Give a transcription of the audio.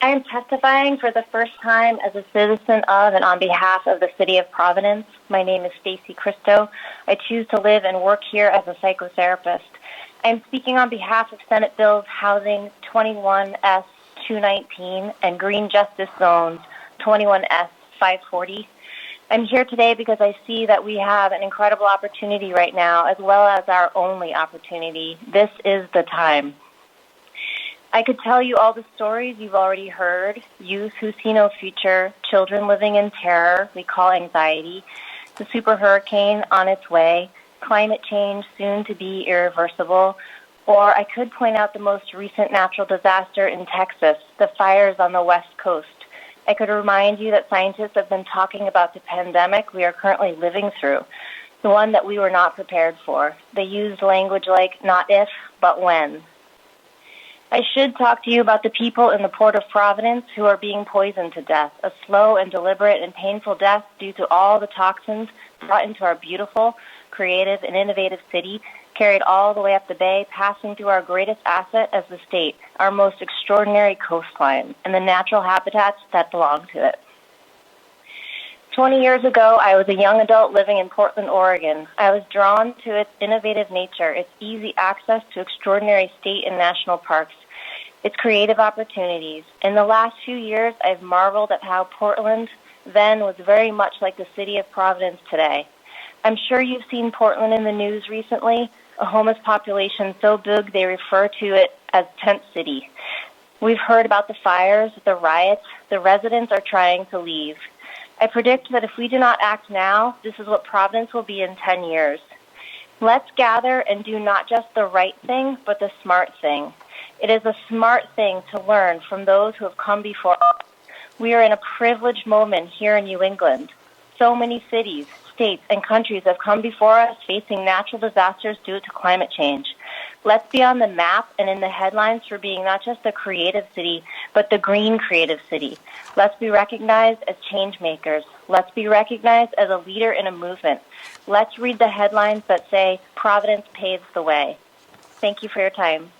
I am testifying for the first time as a citizen of and on behalf of the City of Providence. My name is Stacy. I choose to live and work here as a psychotherapist. I am speaking on behalf of Senate Bills Housing 21S 219 and Green Justice Zones 21S 540. I'm here today because I see that we have an incredible opportunity right now, as well as our only opportunity. This is the time. I could tell you all the stories you've already heard: youth who see no future, children living in terror we call anxiety, the super hurricane on its way, climate change soon to be irreversible, or I could point out the most recent natural disaster in Texas, the fires on the West Coast. I could remind you that scientists have been talking about the pandemic we are currently living through, the one that we were not prepared for. They used language like not if, but when. I should talk to you about the people in the Port of Providence who are being poisoned to death, a slow and deliberate and painful death due to all the toxins brought into our beautiful, creative, and innovative city, carried all the way up the bay, passing through our greatest asset as the state, our most extraordinary coastline, and the natural habitats that belong to it. 20 years ago, I was a young adult living in Portland, Oregon. I was drawn to its innovative nature, its easy access to extraordinary state and national parks, its creative opportunities. In the last few years, I've marveled at how Portland then was very much like the city of Providence today. I'm sure you've seen Portland in the news recently, a homeless population so big they refer to it as Tent City. We've heard about the fires, the riots. The residents are trying to leave. I predict that if we do not act now, this is what Providence will be in 10 years. Let's gather and do not just the right thing, but the smart thing. It is a smart thing to learn from those who have come before us. We are in a privileged moment here in New England. So many cities, states, and countries have come before us facing natural disasters due to climate change. Let's be on the map and in the headlines for being not just a creative city, but the green creative city. Let's be recognized as change makers. Let's be recognized as a leader in a movement. Let's read the headlines that say, Providence paves the way. Thank you for your time.